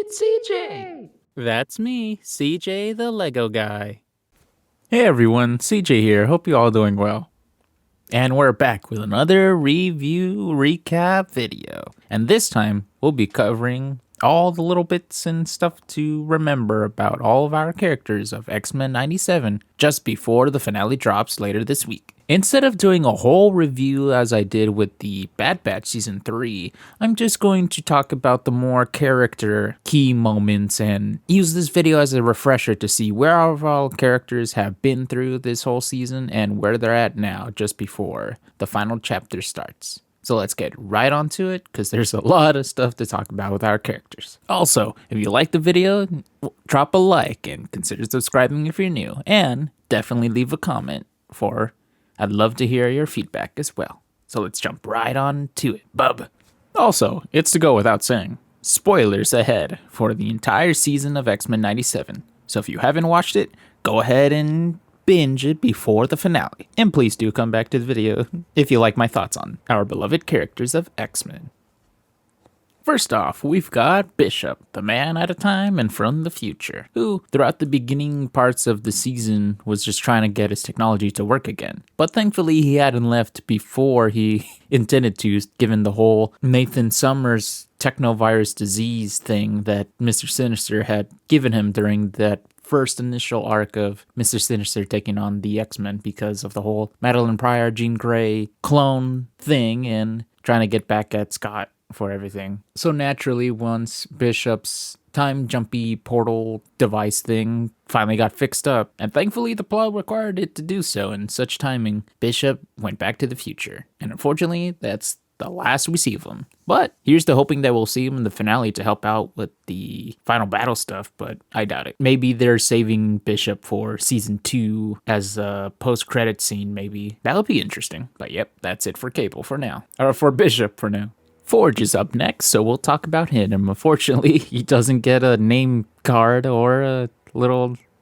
It's CJ! That's me, CJ the Lego guy. Hey everyone, CJ here. Hope you all doing well. And we're back with another review recap video. And this time, we'll be covering all the little bits and stuff to remember about all of our characters of X-Men 97 just before the finale drops later this week. Instead of doing a whole review as I did with the Bad Batch Season 3, I'm just going to talk about the more character key moments and use this video as a refresher to see where our all characters have been through this whole season and where they're at now just before the final chapter starts. So let's get right onto it, because there's a lot of stuff to talk about with our characters. Also, if you like the video, drop a like and consider subscribing if you're new, and definitely leave a comment, for I'd love to hear your feedback as well. So let's jump right on to it, bub. Also, it's to go without saying, spoilers ahead for the entire season of X-Men 97. So if you haven't watched it, go ahead and binge it before the finale. And please do come back to the video if you like my thoughts on our beloved characters of X-Men. First off, we've got Bishop, the man at a time and from the future, who throughout the beginning parts of the season was just trying to get his technology to work again. But thankfully he hadn't left before he intended to, given the whole Nathan Summers technovirus disease thing that Mr. Sinister had given him during that first initial arc of Mr. Sinister taking on the X-Men because of the whole Madelynne Pryor, Jean Grey clone thing and trying to get back at Scott for everything. So naturally, once Bishop's time jumpy portal device thing finally got fixed up, and thankfully the plot required it to do so in such timing, Bishop went back to the future. And unfortunately, that's the last we see of him. But here's to hoping that we'll see him in the finale to help out with the final battle stuff, but I doubt it. Maybe they're saving Bishop for season 2 as a post-credit scene, maybe. That would be interesting. But yep, that's it for Cable for now. Or for Bishop for now. Forge is up next, so we'll talk about him. Unfortunately, he doesn't get a name card or a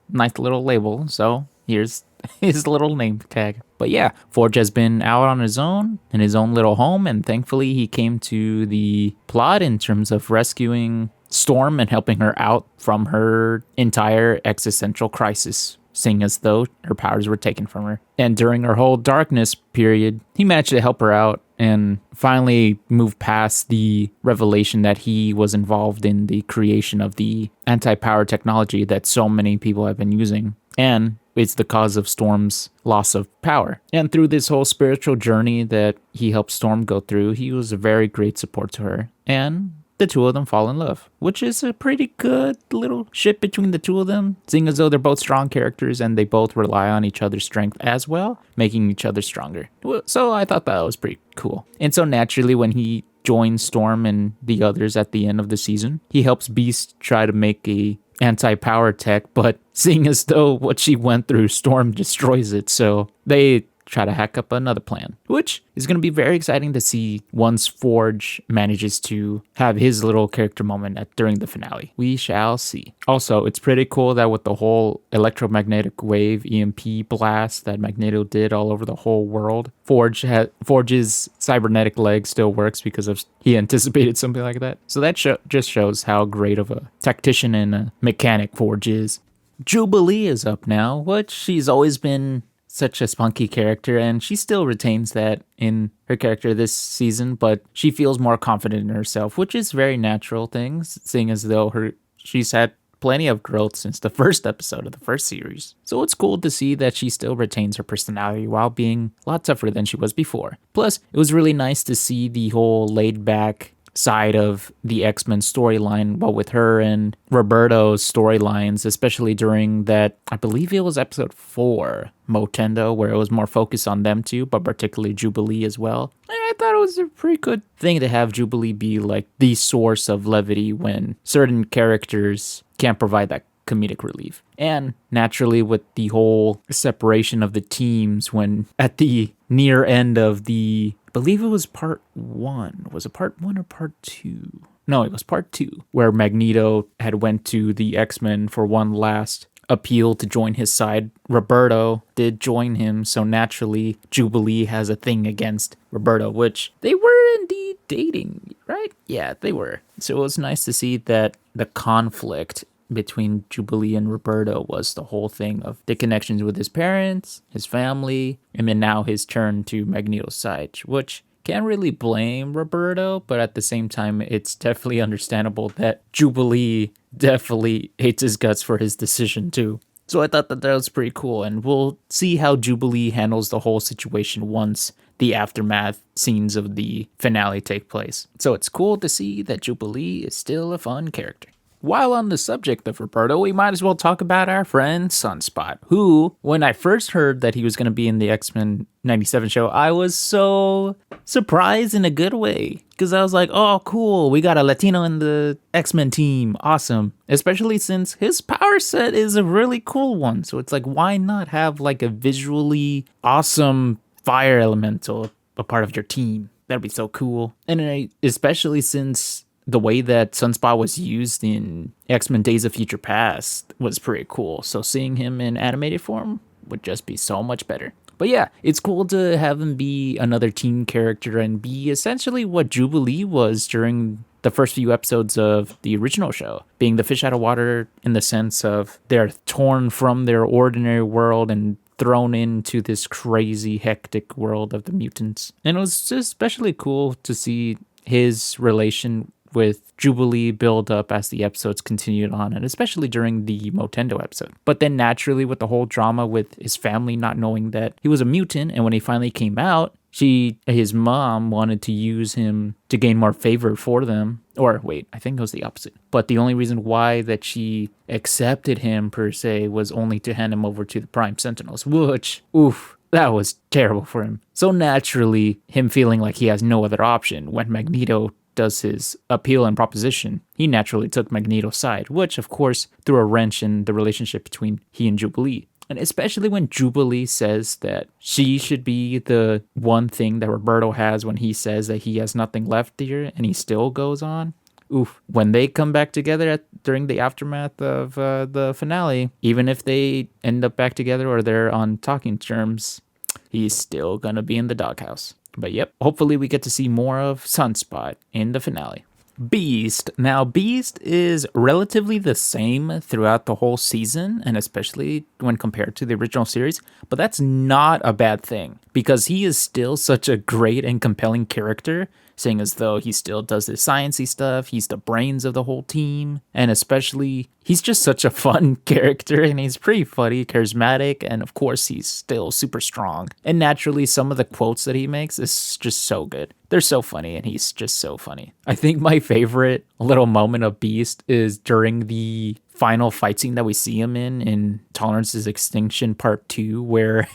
nice little label, so here's his little name tag. But yeah, Forge has been out on his own in his own little home, and thankfully he came to the plot in terms of rescuing Storm and helping her out from her entire existential crisis, seeing as though her powers were taken from her. And during her whole darkness period, he managed to help her out and finally move past the revelation that he was involved in the creation of the anti-power technology that so many people have been using. And it's the cause of Storm's loss of power. And through this whole spiritual journey that he helped Storm go through, he was a very great support to her. And the two of them fall in love, which is a pretty good little ship between the two of them, seeing as though they're both strong characters and they both rely on each other's strength as well, making each other stronger. So I thought that was pretty cool. And so naturally, when he joins Storm and the others at the end of the season, he helps Beast try to make a anti-power tech, but seeing as though what she went through, Storm destroys it, so they try to hack up another plan, which is going to be very exciting to see once Forge manages to have his little character moment during the finale. We shall see. Also, it's pretty cool that with the whole electromagnetic wave EMP blast that Magneto did all over the whole world, Forge's cybernetic leg still works because of he anticipated something like that. So that just shows how great of a tactician and a mechanic Forge is. Jubilee is up now, which she's always been such a spunky character, and she still retains that in her character this season, but she feels more confident in herself, which is very natural thing, seeing as though she's had plenty of growth since the first episode of the first series. So it's cool to see that she still retains her personality while being a lot tougher than she was before. Plus, it was really nice to see the whole laid-back side of the X-Men storyline, but with her and Roberto's storylines, especially during that, I believe it was episode 4, Motendo, where it was more focused on them two, but particularly Jubilee as well. And I thought it was a pretty good thing to have Jubilee be like the source of levity when certain characters can't provide that comedic relief. And naturally with the whole separation of the teams when at the near end of the, I believe it was part 1. Was it part 1 or part 2? No, it was part 2, where Magneto had went to the X-Men for one last appeal to join his side. Roberto did join him, so naturally Jubilee has a thing against Roberto, which they were indeed dating right? Yeah, they were. So it was nice to see that the conflict between Jubilee and Roberto was the whole thing of the connections with his parents, his family, and then now his turn to Magneto's side, which can't really blame Roberto, but at the same time, it's definitely understandable that Jubilee definitely hates his guts for his decision too. So I thought that was pretty cool, and we'll see how Jubilee handles the whole situation once the aftermath scenes of the finale take place. So it's cool to see that Jubilee is still a fun character. While on the subject of Roberto, we might as well talk about our friend Sunspot, who, when I first heard that he was going to be in the X-Men 97 show, I was so surprised in a good way. Because I was like, oh, cool, we got a Latino in the X-Men team. Awesome. Especially since his power set is a really cool one. So it's like, why not have like a visually awesome fire elemental a part of your team? That'd be so cool. And especially since the way that Sunspot was used in X-Men Days of Future Past was pretty cool. So seeing him in animated form would just be so much better. But yeah, it's cool to have him be another teen character and be essentially what Jubilee was during the first few episodes of the original show, being the fish out of water in the sense of they're torn from their ordinary world and thrown into this crazy, hectic world of the mutants. And it was just especially cool to see his relation with Jubilee build up as the episodes continued on, and especially during the Motendo episode. But then naturally with the whole drama with his family not knowing that he was a mutant, and when he finally came out, his mom wanted to use him to gain more favor for them. Or wait, I think it was the opposite. But the only reason why that she accepted him per se was only to hand him over to the Prime Sentinels, which, oof, that was terrible for him. So naturally, him feeling like he has no other option when Magneto does his appeal and proposition, he naturally took Magneto's side, which of course threw a wrench in the relationship between he and Jubilee. And especially when Jubilee says that she should be the one thing that Roberto has when he says that he has nothing left here and he still goes on. Oof. When they come back together during the aftermath of the finale, even if they end up back together or they're on talking terms, he's still gonna be in the doghouse. But yep, hopefully we get to see more of Sunspot in the finale. Beast. Now, Beast is relatively the same throughout the whole season, and especially when compared to the original series, but that's not a bad thing, because he is still such a great and compelling character, seeing as though he still does his sciencey stuff, he's the brains of the whole team, and especially, he's just such a fun character, and he's pretty funny, charismatic, and of course, he's still super strong. And naturally, some of the quotes that he makes is just so good. They're so funny, and he's just so funny. I think my favorite little moment of Beast is during the final fight scene that we see him in Tolerance's Extinction Part 2, where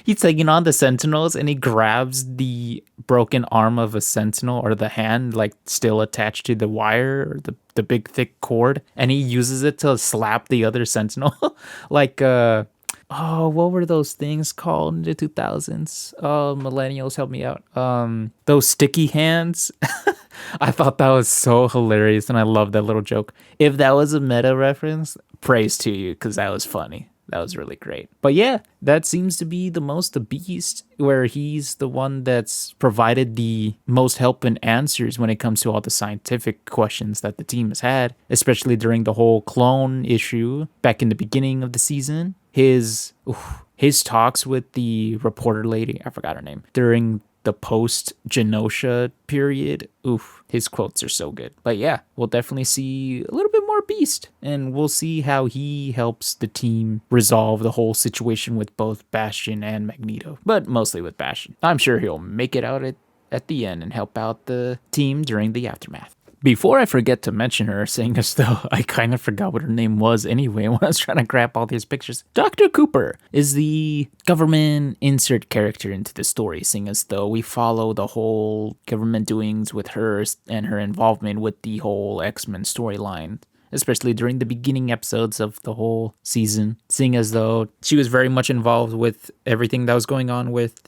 he's taking on the Sentinels and he grabs the broken arm of a Sentinel, or the hand like still attached to the wire or the big thick cord, and he uses it to slap the other Sentinel. Like what were those things called in the 2000s? Oh, millennials, help me out. Those sticky hands. I thought that was so hilarious, and I love that little joke. If that was a meta reference, praise to you, because that was funny. That was really great. But yeah, that seems to be the most the Beast, where he's the one that's provided the most help and answers when it comes to all the scientific questions that the team has had, especially during the whole clone issue back in the beginning of the season. His talks with the reporter lady, I forgot her name, during the post-Genosha period, his quotes are so good. But yeah, we'll definitely see a little bit more Beast, and we'll see how he helps the team resolve the whole situation with both Bastion and Magneto, but mostly with Bastion. I'm sure he'll make it out at the end and help out the team during the aftermath. Before I forget to mention her, saying as though I kind of forgot what her name was anyway when I was trying to grab all these pictures, Dr. Cooper is the government insert character into the story, seeing as though we follow the whole government doings with her and her involvement with the whole X-Men storyline, especially during the beginning episodes of the whole season, seeing as though she was very much involved with everything that was going on with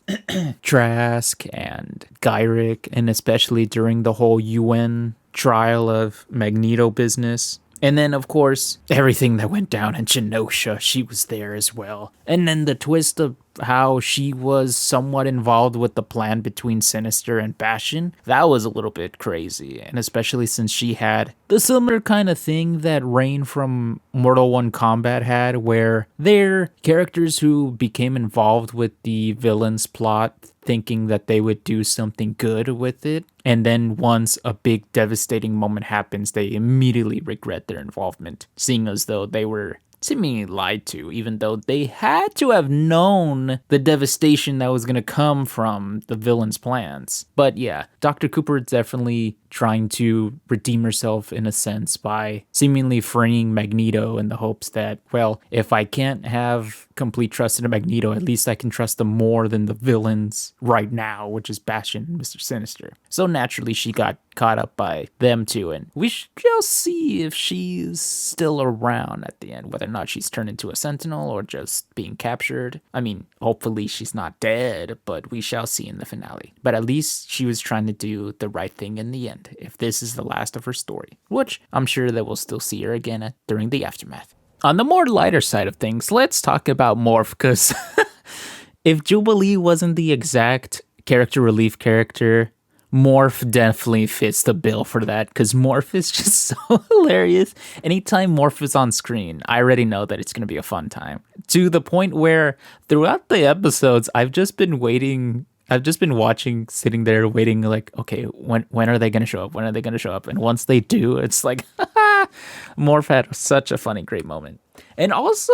Trask and Gyrick, and especially during the whole UN trial of Magneto business. And then, of course, everything that went down in Genosha, she was there as well. And then the twist of how she was somewhat involved with the plan between Sinister and Bastion, that was a little bit crazy. And especially since she had the similar kind of thing that Rain from Mortal 1 Combat had, where they're characters who became involved with the villain's plot thinking that they would do something good with it. And then once a big devastating moment happens, they immediately regret their involvement, seeing as though they were seemingly lied to, even though they had to have known the devastation that was going to come from the villain's plans. But yeah, Dr. Cooper is definitely trying to redeem herself in a sense by seemingly freeing Magneto in the hopes that, well, if I can't have complete trust in Magneto, at least I can trust them more than the villains right now, which is Bastion and Mr. Sinister. So naturally, she got caught up by them too, and we shall see if she's still around at the end, whether or not she's turned into a Sentinel or just being captured. I mean, hopefully she's not dead, but we shall see in the finale. But at least she was trying to do the right thing in the end, if this is the last of her story, which I'm sure that we'll still see her again during the aftermath. On the more lighter side of things, let's talk about Morph, because if Jubilee wasn't the exact character relief character, Morph definitely fits the bill for that, because Morph is just so hilarious. Anytime Morph is on screen, I already know that it's going to be a fun time. To the point where throughout the episodes, I've just been watching, sitting there waiting, like, okay, when are they going to show up? When are they going to show up? And once they do, it's like, Morph had such a funny, great moment. And also,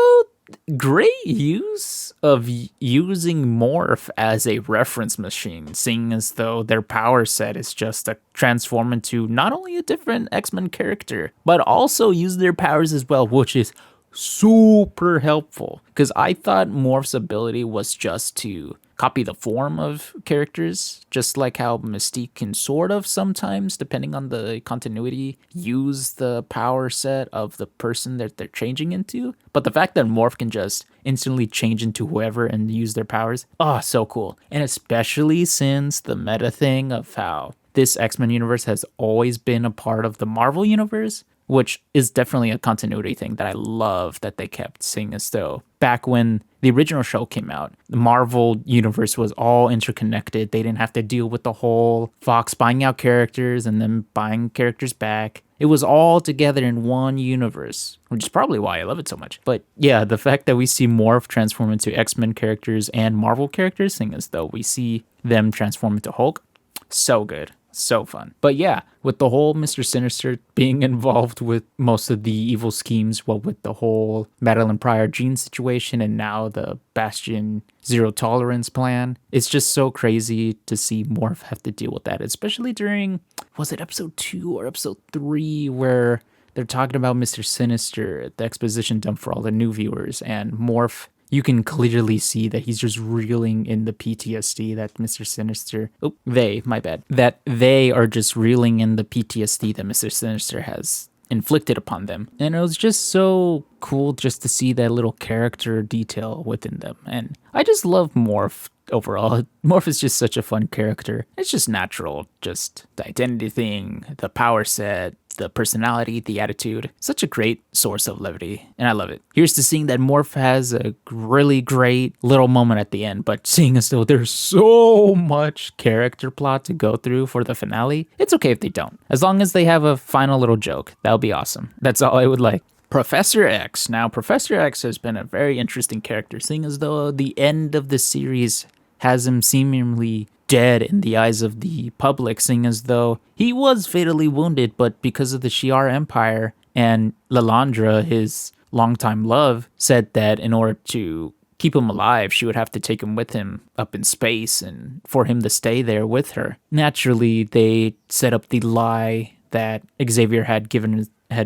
great use of using Morph as a reference machine, seeing as though their power set is just to transform into not only a different X-Men character, but also use their powers as well, which is super helpful. Because I thought Morph's ability was just to copy the form of characters, just like how Mystique can sort of sometimes, depending on the continuity, use the power set of the person that they're changing into. But the fact that Morph can just instantly change into whoever and use their powers, so cool. And especially since the meta thing of how this X-Men universe has always been a part of the Marvel universe, which is definitely a continuity thing that I love that they kept, seeing as though back when the original show came out, the Marvel universe was all interconnected. They didn't have to deal with the whole Fox buying out characters and then buying characters back. It was all together in one universe, which is probably why I love it so much. But yeah, the fact that we see Morph transform into X-Men characters and Marvel characters, seeing as though we see them transform into Hulk, so good. So fun. But yeah, with the whole Mr. Sinister being involved with most of the evil schemes, with the whole Madelynne Pryor Jean situation and now the Bastion zero tolerance plan, it's just so crazy to see Morph have to deal with that, especially during, was it episode 2 or episode 3, where they're talking about Mr. Sinister at the exposition dump for all the new viewers, and Morph, you can clearly see that he's just reeling in the PTSD that Mr. Sinister... that they are just reeling in the PTSD that Mr. Sinister has inflicted upon them. And it was just so cool just to see that little character detail within them. And I just love Morph overall. Morph is just such a fun character. It's just natural. Just the identity thing, the power set, the personality, the attitude. Such a great source of levity, and I love it. Here's to seeing that Morph has a really great little moment at the end, but seeing as though there's so much character plot to go through for the finale, it's okay if they don't. As long as they have a final little joke, that'll be awesome. That's all I would like. Professor X. Now, Professor X has been a very interesting character, seeing as though the end of the series has him seemingly dead in the eyes of the public, seeing as though he was fatally wounded, but because of the Shi'ar Empire and Lilandra, his longtime love, said that in order to keep him alive, she would have to take him with him up in space and for him to stay there with her. Naturally, they set up the lie that Xavier had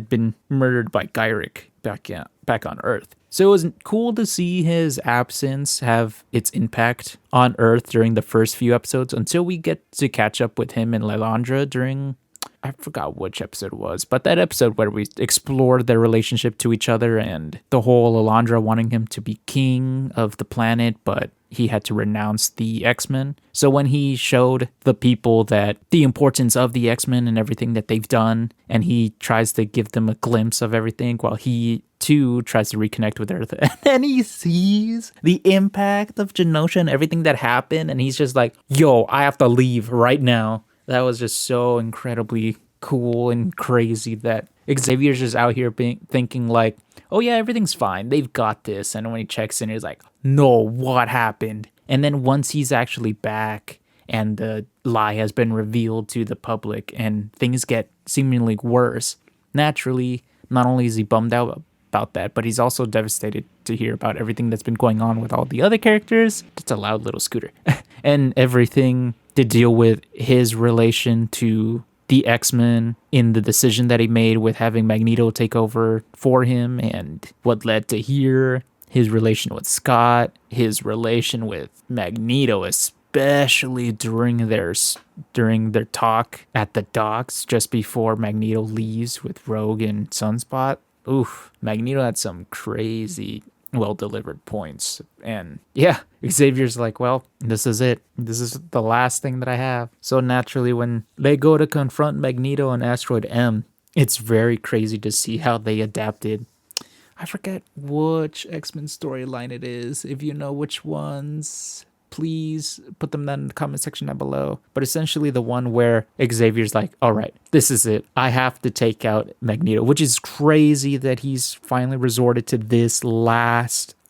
been murdered by Gyrick back on Earth. So it was cool to see his absence have its impact on Earth during the first few episodes until we get to catch up with him and Lilandra during, I forgot which episode it was, but that episode where we explored their relationship to each other and the whole Lilandra wanting him to be king of the planet, but he had to renounce the X-Men. So when he showed the people that the importance of the X-Men and everything that they've done, and he tries to give them a glimpse of everything while he too tries to reconnect with Earth, and then he sees the impact of Genosha and everything that happened, and he's just like, yo, I have to leave right now. That was just so incredibly cool and crazy that Xavier's just out here thinking like, oh yeah, everything's fine, they've got this. And when he checks in, he's like, no, what happened? And then once he's actually back and the lie has been revealed to the public and things get seemingly worse, naturally, not only is he bummed out about that, but he's also devastated to hear about everything that's been going on with all the other characters. It's a loud little scooter. And everything to deal with his relation to the X-Men in the decision that he made with having Magneto take over for him, and what led to here, his relation with Scott, his relation with Magneto, especially during their talk at the docks just before Magneto leaves with Rogue and Sunspot. Oof, Magneto had some crazy well-delivered points. And yeah, Xavier's like, well, this is it. This is the last thing that I have. So naturally, when they go to confront Magneto on Asteroid M, it's very crazy to see how they adapted. I forget which X-Men storyline it is. If you know which ones, please put them down in the comment section down below. But essentially the one where Xavier's like, all right, this is it. I have to take out Magneto, which is crazy that he's finally resorted to this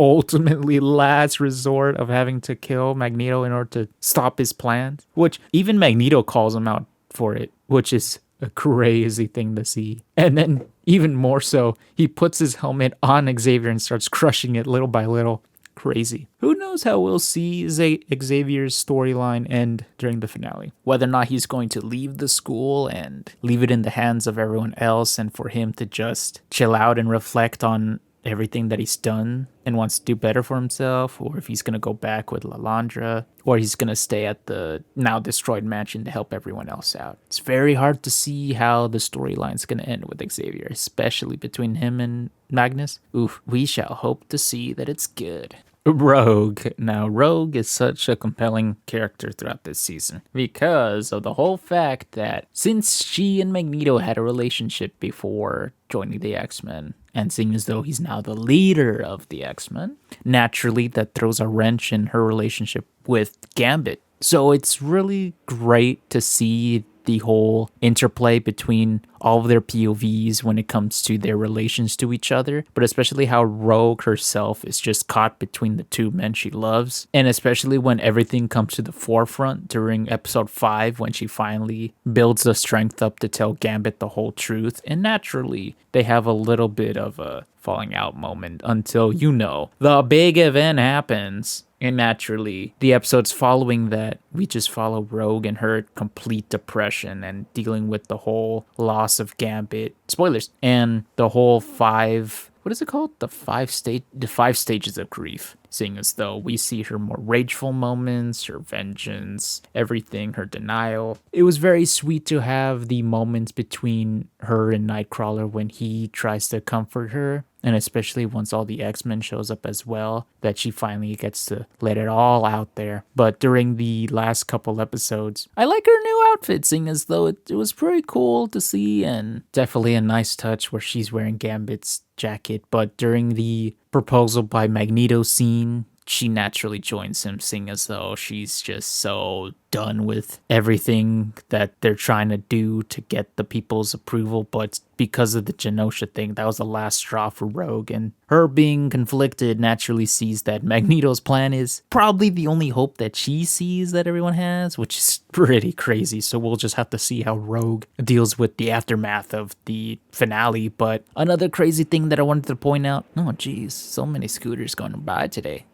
ultimately last resort of having to kill Magneto in order to stop his plans, which even Magneto calls him out for it, which is a crazy thing to see. And then even more so, he puts his helmet on Xavier and starts crushing it little by little. Crazy. Who knows how we'll see Xavier's storyline end during the finale? Whether or not he's going to leave the school and leave it in the hands of everyone else, and for him to just chill out and reflect on everything that he's done and wants to do better for himself, or if he's going to go back with Lalandra, or he's going to stay at the now destroyed mansion to help everyone else out. It's very hard to see how the storyline's going to end with Xavier, especially between him and Magnus. Oof, we shall hope to see that it's good. Rogue. Now, Rogue is such a compelling character throughout this season because of the whole fact that since she and Magneto had a relationship before joining the X-Men, and seeing as though he's now the leader of the X-Men, naturally that throws a wrench in her relationship with Gambit. So it's really great to see the whole interplay between all of their POVs when it comes to their relations to each other, but especially how Rogue herself is just caught between the two men she loves, and especially when everything comes to the forefront during episode 5 when she finally builds the strength up to tell Gambit the whole truth, and naturally they have a little bit of a falling out moment until, the big event happens. And naturally, the episodes following that, we just follow Rogue and her complete depression and dealing with the whole loss of Gambit. Spoilers. And the whole what is it called? The five stages of grief. Seeing as though we see her more rageful moments, her vengeance, everything, her denial. It was very sweet to have the moments between her and Nightcrawler when he tries to comfort her. And especially once all the X-Men shows up as well, that she finally gets to let it all out there. But during the last couple episodes, I like her new outfit, seeing as though it was pretty cool to see, and definitely a nice touch where she's wearing Gambit's jacket. But during the proposal by Magneto scene, she naturally joins him, seeing as though she's just so done with everything that they're trying to do to get the people's approval. But because of the Genosha thing, that was the last straw for Rogue, and her being conflicted naturally sees that Magneto's plan is probably the only hope that she sees that everyone has, which is pretty crazy. So we'll just have to see how Rogue deals with the aftermath of the finale. But another crazy thing that I wanted to point out, oh geez, so many scooters going by today.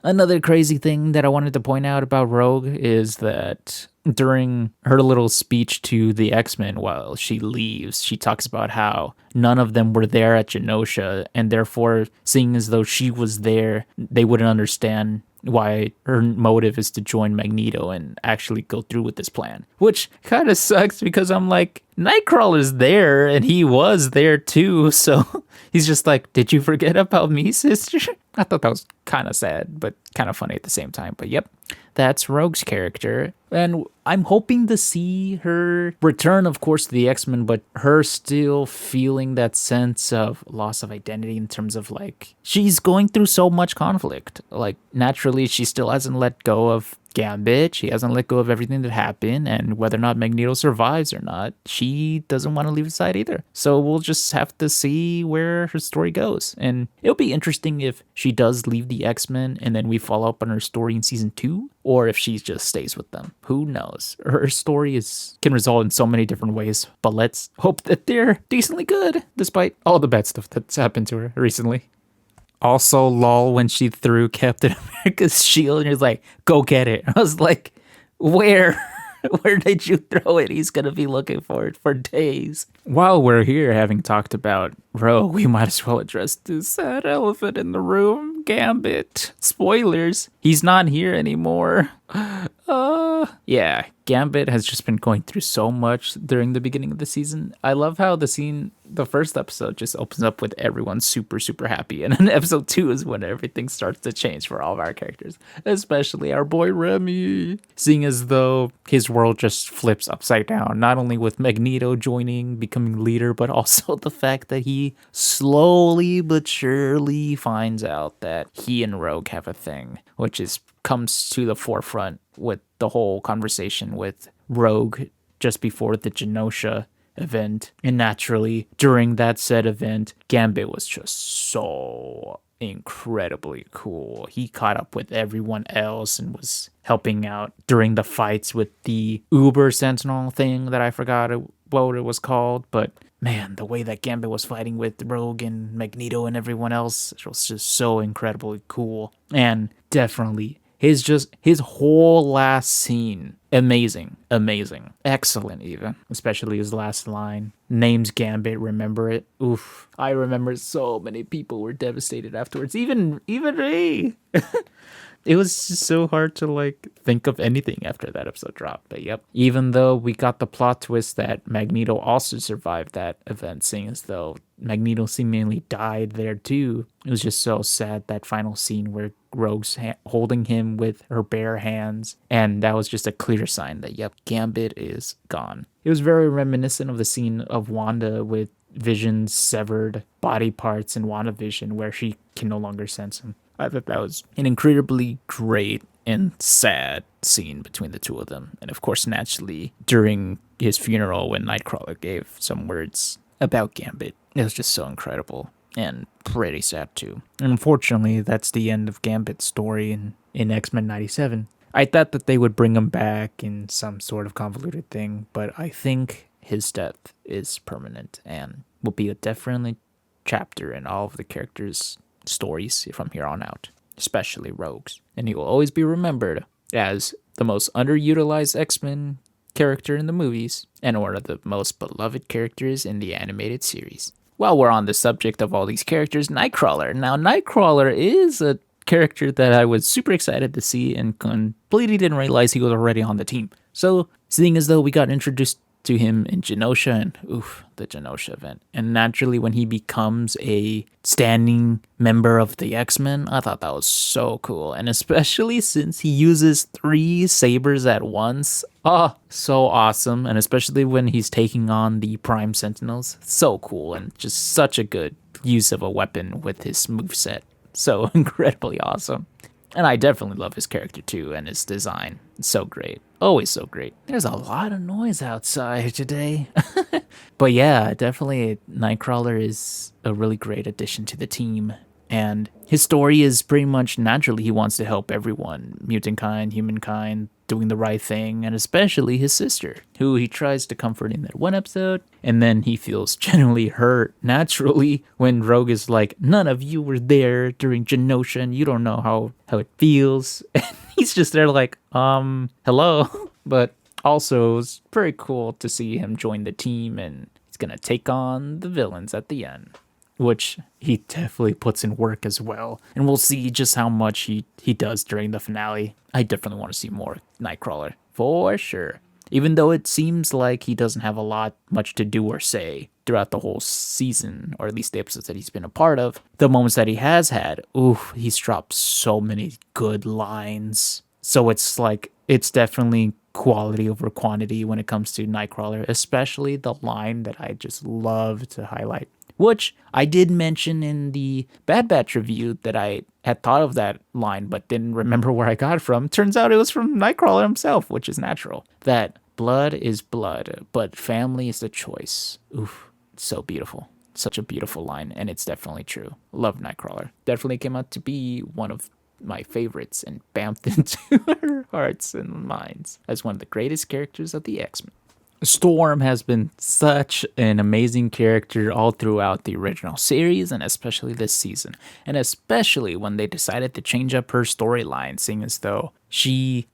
Another crazy thing that I wanted to point out about Rogue is that during her little speech to the X-Men while she leaves, she talks about how none of them were there at Genosha, and therefore, seeing as though she was there, they wouldn't understand why her motive is to join Magneto and actually go through with this plan. Which kind of sucks because I'm like, Nightcrawler's there, and he was there too, so he's just like, did you forget about me, sister? I thought that was kind of sad, but kind of funny at the same time. But yep, that's Rogue's character. And I'm hoping to see her return, of course, to the X-Men, but her still feeling that sense of loss of identity in terms of, like, she's going through so much conflict. Like, naturally, she still hasn't let go of Gambit. She hasn't let go of everything that happened, and whether or not Magneto survives or not, she doesn't want to leave his side either. So we'll just have to see where her story goes. And it'll be interesting if she does leave the X-Men and then we follow up on her story in season 2, or if she just stays with them. Who knows? Her story can result in so many different ways, but let's hope that they're decently good, despite all the bad stuff that's happened to her recently. Also, lol, when she threw Captain America's shield and he was like, go get it. I was like, where? Where did you throw it? He's going to be looking for it for days. While we're here, having talked about Rogue, we might as well address the sad elephant in the room, Gambit. Spoilers, he's not here anymore. Yeah, Gambit has just been going through so much during the beginning of the season. I love how the first episode just opens up with everyone super, super happy. And then episode 2 is when everything starts to change for all of our characters, especially our boy Remy. Seeing as though his world just flips upside down, not only with Magneto joining, becoming leader, but also the fact that he slowly but surely finds out that he and Rogue have a thing, which comes to the forefront with the whole conversation with Rogue just before the Genosha event. And naturally, during that said event, Gambit was just so incredibly cool. He caught up with everyone else and was helping out during the fights with the Uber Sentinel thing that I forgot what it was called. But man, the way that Gambit was fighting with Rogue and Magneto and everyone else was just so incredibly cool. And definitely his whole last scene, amazing, excellent even, especially his last line, name's Gambit, remember it? Oof, I remember so many people were devastated afterwards, even me. It was just so hard to like think of anything after that episode dropped. But yep, even though we got the plot twist that Magneto also survived that event, seeing as though Magneto seemingly died there too, it was just so sad, that final scene where Rogue's holding him with her bare hands, and that was just a clear sign that yep, Gambit is gone. It was very reminiscent of the scene of Wanda with Vision's severed body parts in WandaVision, where she can no longer sense him. I thought that was an incredibly great and sad scene between the two of them. And of course, naturally, during his funeral when Nightcrawler gave some words about Gambit, it was just so incredible and pretty sad too. And unfortunately, that's the end of Gambit's story in X-Men 97. I thought that they would bring him back in some sort of convoluted thing, but I think his death is permanent and will be a definitely chapter in all of the characters' stories from here on out, especially Rogue's. And he will always be remembered as the most underutilized X-Men character in the movies and one of the most beloved characters in the animated series. While we're on the subject of all these characters, Nightcrawler. Now, Nightcrawler is a character that I was super excited to see and completely didn't realize he was already on the team. So, seeing as though we got introduced to him in Genosha and the Genosha event, and naturally when he becomes a standing member of the X-Men, I thought that was so cool. And especially since he uses 3 sabers at once, so awesome. And especially when he's taking on the Prime Sentinels, so cool, and just such a good use of a weapon with his moveset. So incredibly awesome. And I definitely love his character too, and his design. It's so great. Always so great. There's a lot of noise outside today. But yeah, definitely Nightcrawler is a really great addition to the team. And his story is pretty much naturally he wants to help everyone, mutant kind, humankind, doing the right thing, and especially his sister, who he tries to comfort in that one episode, and then he feels genuinely hurt naturally when Rogue is like, none of you were there during Genosha and you don't know how it feels. And he's just there like, hello. But also, it was very cool to see him join the team, and he's gonna take on the villains at the end, which he definitely puts in work as well. And we'll see just how much he does during the finale. I definitely want to see more Nightcrawler, for sure. Even though it seems like he doesn't have much to do or say throughout the whole season, or at least the episodes that he's been a part of, the moments that he has had, he's dropped so many good lines. So it's definitely quality over quantity when it comes to Nightcrawler, especially the line that I just love to highlight, which I did mention in the Bad Batch review that I had thought of that line but didn't remember where I got it from. Turns out it was from Nightcrawler himself, which is natural. That blood is blood, but family is the choice. Oof, so beautiful. Such a beautiful line, and it's definitely true. Love Nightcrawler. Definitely came out to be one of my favorites and bamfed into our hearts and minds as one of the greatest characters of the X-Men. Storm has been such an amazing character all throughout the original series, and especially this season. And especially when they decided to change up her storyline, seeing as though she's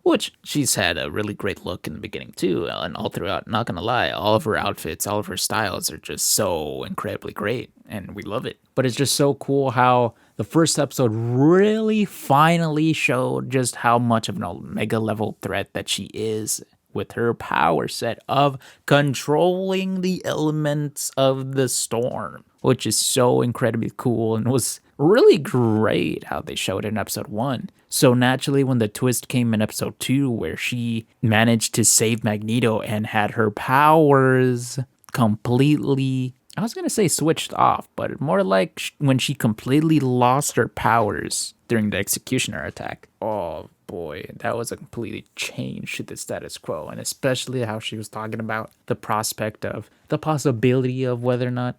had a really great look in the beginning too, and all throughout, not gonna lie, all of her outfits, all of her styles are just so incredibly great, and we love it. But it's just so cool how the first episode really finally showed just how much of an Omega level threat that she is, with her power set of controlling the elements of the storm, which is so incredibly cool and was really great how they showed it in episode 1. So naturally, when the twist came in episode 2, where she managed to save Magneto and had her powers completely, I was going to say switched off, but more like when she completely lost her powers during the Executioner attack. Oh boy, that was a completely change to the status quo, and especially how she was talking about the prospect of the possibility of whether or not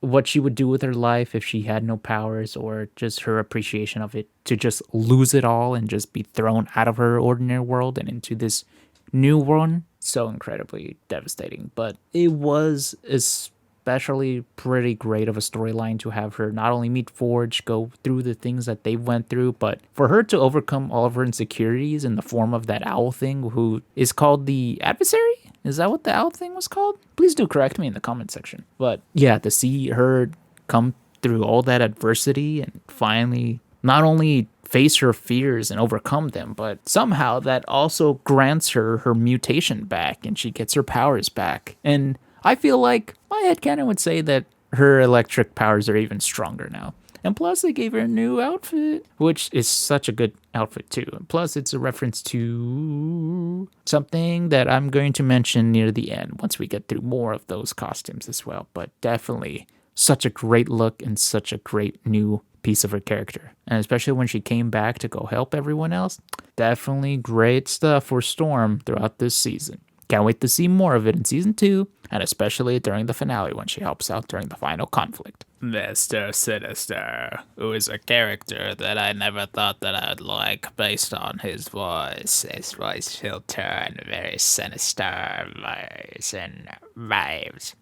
what she would do with her life if she had no powers, or just her appreciation of it, to just lose it all and just be thrown out of her ordinary world and into this new one. So incredibly devastating, but it was especially pretty great of a storyline to have her not only meet Forge, go through the things that they went through, but for her to overcome all of her insecurities in the form of that owl thing, who is called the Adversary? Is that what the owl thing was called? Please do correct me in the comment section. But yeah, to see her come through all that adversity and finally not only face her fears and overcome them, but somehow that also grants her her mutation back and she gets her powers back. And I feel like my headcanon would say that her electric powers are even stronger now. And plus, they gave her a new outfit, which is such a good outfit too. And plus, it's a reference to something that I'm going to mention near the end once we get through more of those costumes as well. But definitely such a great look and such a great new piece of her character. And especially when she came back to go help everyone else, definitely great stuff for Storm throughout this season. Can't wait to see more of it in season 2, and especially during the finale when she helps out during the final conflict. Mr. Sinister, who is a character that I never thought that I'd like based on his voice. His voice will turn very sinister voice and vibes.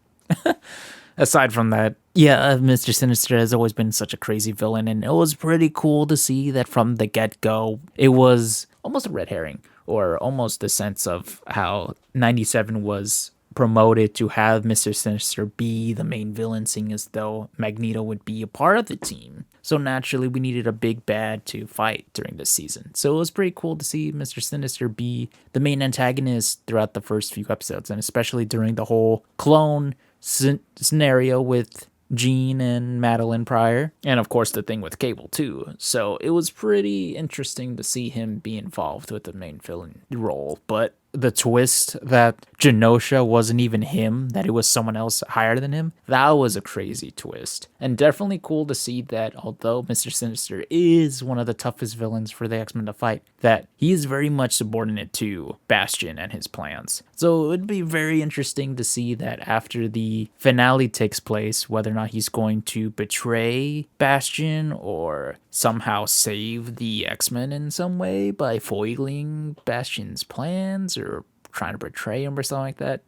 Aside from that, yeah, Mr. Sinister has always been such a crazy villain, and it was pretty cool to see that from the get-go, it was almost a red herring, or almost the sense of how 97 was promoted to have Mr. Sinister be the main villain, seeing as though Magneto would be a part of the team. So naturally, we needed a big bad to fight during this season. So it was pretty cool to see Mr. Sinister be the main antagonist throughout the first few episodes, and especially during the whole clone scenario with Jean and Madelynne Pryor, and of course the thing with Cable too. So it was pretty interesting to see him be involved with the main villain role. But the twist that Genosha wasn't even him, that it was someone else higher than him, that was a crazy twist. And definitely cool to see that although Mr. Sinister is one of the toughest villains for the X-Men to fight, that he is very much subordinate to Bastion and his plans. So it would be very interesting to see that after the finale takes place, whether or not he's going to betray Bastion or somehow save the X-Men in some way by foiling Bastion's plans or trying to betray him or something like that.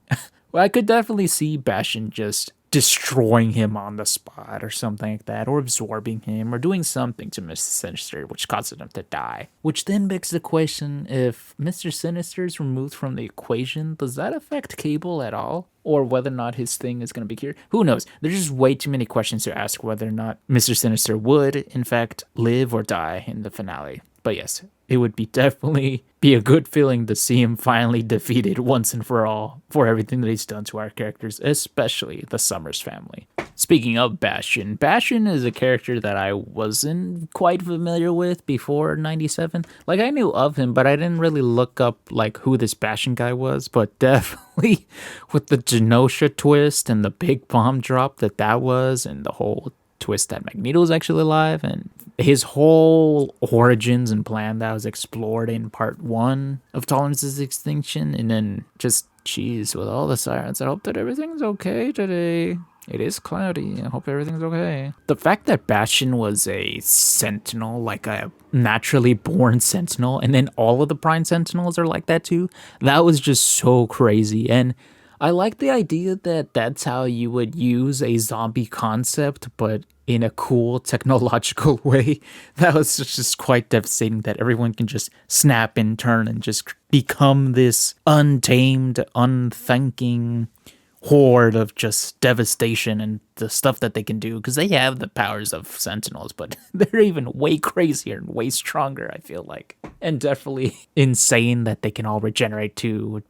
Well, I could definitely see Bastion just destroying him on the spot or something like that, or absorbing him, or doing something to Mr. Sinister which causes him to die. Which then begs the question, if Mr. Sinister is removed from the equation, does that affect Cable at all? Or whether or not his thing is going to be cured? Who knows? There's just way too many questions to ask whether or not Mr. Sinister would, in fact, live or die in the finale. But yes, it would definitely be a good feeling to see him finally defeated once and for all for everything that he's done to our characters, especially the Summers family. Speaking of Bastion, Bastion is a character that I wasn't quite familiar with before 97. Like, I knew of him, but I didn't really look up, like, who this Bastion guy was. But definitely with the Genosha twist and the big bomb drop that was, and the whole twist that Magneto was actually alive, and his whole origins and plan that was explored in part 1 of Tolerance's Extinction, and then just, jeez, with all the sirens, I hope that everything's okay today. It is cloudy. I hope everything's okay. The fact that Bastion was a sentinel, like a naturally born sentinel, and then all of the Prime Sentinels are like that too, that was just so crazy. And I like the idea that that's how you would use a zombie concept, but in a cool technological way. That was just quite devastating, that everyone can just snap and turn and just become this untamed, unthinking horde of just devastation and the stuff that they can do, because they have the powers of Sentinels, but they're even way crazier and way stronger, I feel like. And definitely insane that they can all regenerate too,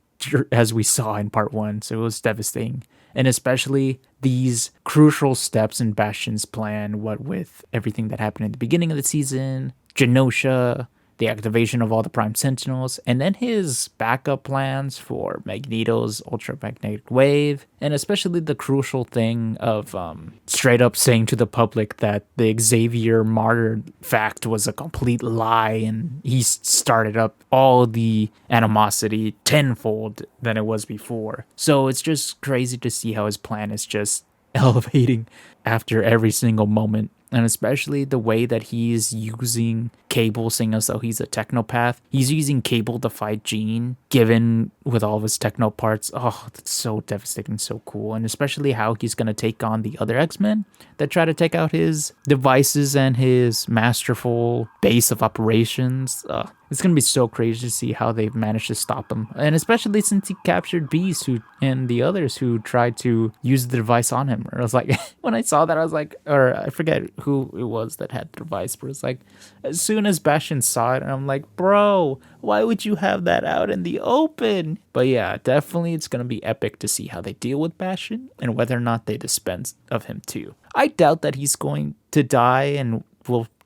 as we saw in part 1, so it was devastating. And especially these crucial steps in Bastion's plan, what with everything that happened at the beginning of the season, Genosha, the activation of all the Prime Sentinels, and then his backup plans for Magneto's ultramagnetic wave, and especially the crucial thing of straight up saying to the public that the Xavier martyr fact was a complete lie, and he started up all the animosity tenfold than it was before. So it's just crazy to see how his plan is just elevating after every single moment. And especially the way that he's using Cable, saying as though he's a technopath. He's using Cable to fight Jean, given with all of his techno parts. Oh, that's so devastating, so cool. And especially how he's going to take on the other X-Men that try to take out his devices and his masterful base of operations. It's going to be so crazy to see how they've managed to stop him. And especially since he captured Beast and the others who tried to use the device on him. I was like, when I saw that, I was like, or I forget who it was that had the device, but it's like, as soon as Bastion saw it, I'm like, bro, why would you have that out in the open? But yeah, definitely it's going to be epic to see how they deal with Bastion and whether or not they dispense of him too. I doubt that he's going to die and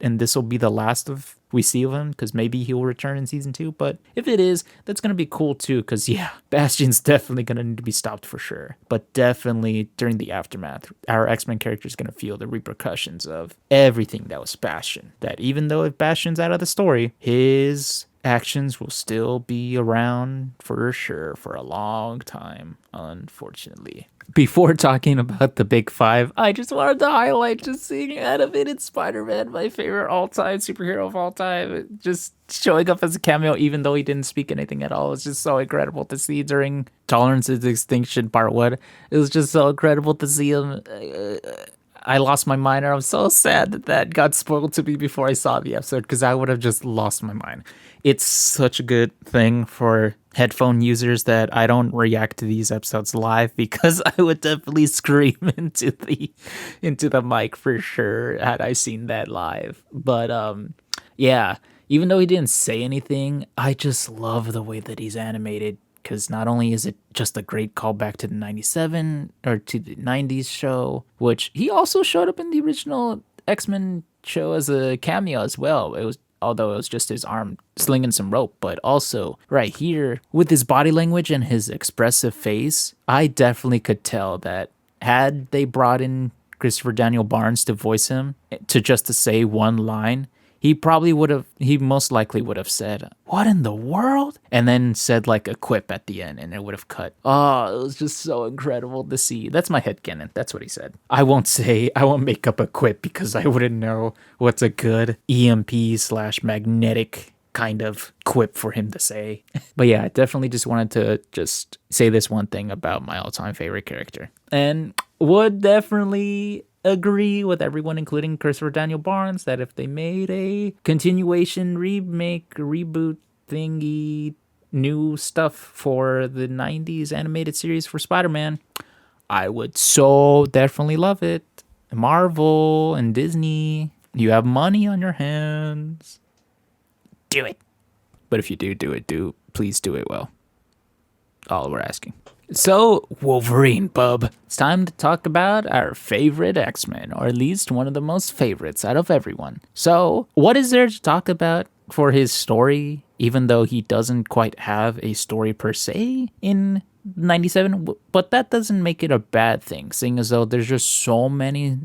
this will be the last of we see of him, because maybe he'll return in season 2. But if it is, that's going to be cool too, because yeah, Bastion's definitely going to need to be stopped for sure. But definitely during the aftermath, our X-Men character is going to feel the repercussions of everything that was Bastion. That even though if Bastion's out of the story, his actions will still be around for sure for a long time, unfortunately. Before talking about the big 5, I just wanted to highlight just seeing animated Spider-Man, my favorite all-time superhero of all time, just showing up as a cameo even though he didn't speak anything at all. It's just so incredible to see during Tolerance's Extinction Part 1. It was just so incredible to see him. I lost my mind, and I'm so sad that got spoiled to me before I saw the episode, because I would have just lost my mind. It's such a good thing for headphone users that I don't react to these episodes live, because I would definitely scream into the mic for sure had I seen that live. But yeah, even though he didn't say anything, I just love the way that he's animated. Because not only is it just a great callback to the 97 or to the 90s show, which he also showed up in the original X-Men show as a cameo as well. Although it was just his arm slinging some rope, but also right here with his body language and his expressive face, I definitely could tell that had they brought in Christopher Daniel Barnes to voice him, to say one line, he most likely would have said, "What in the world?" And then said like a quip at the end, and it would have cut. Oh, it was just so incredible to see. That's my headcanon. That's what he said. I won't make up a quip, because I wouldn't know what's a good EMP/magnetic kind of quip for him to say. But yeah, I definitely just wanted to just say this one thing about my all-time favorite character. And would definitely agree with everyone, including Christopher Daniel Barnes, that if they made a continuation, remake, reboot thingy, new stuff for the 90s animated series for Spider-Man, I would so definitely love it. Marvel and Disney, you have money on your hands. Do it. But if you do it, please do it well. All we're asking. So, Wolverine, bub. It's time to talk about our favorite X-Men, or at least one of the most favorites out of everyone. So, what is there to talk about for his story, even though he doesn't quite have a story per se in 97? But that doesn't make it a bad thing, seeing as though there's just so many...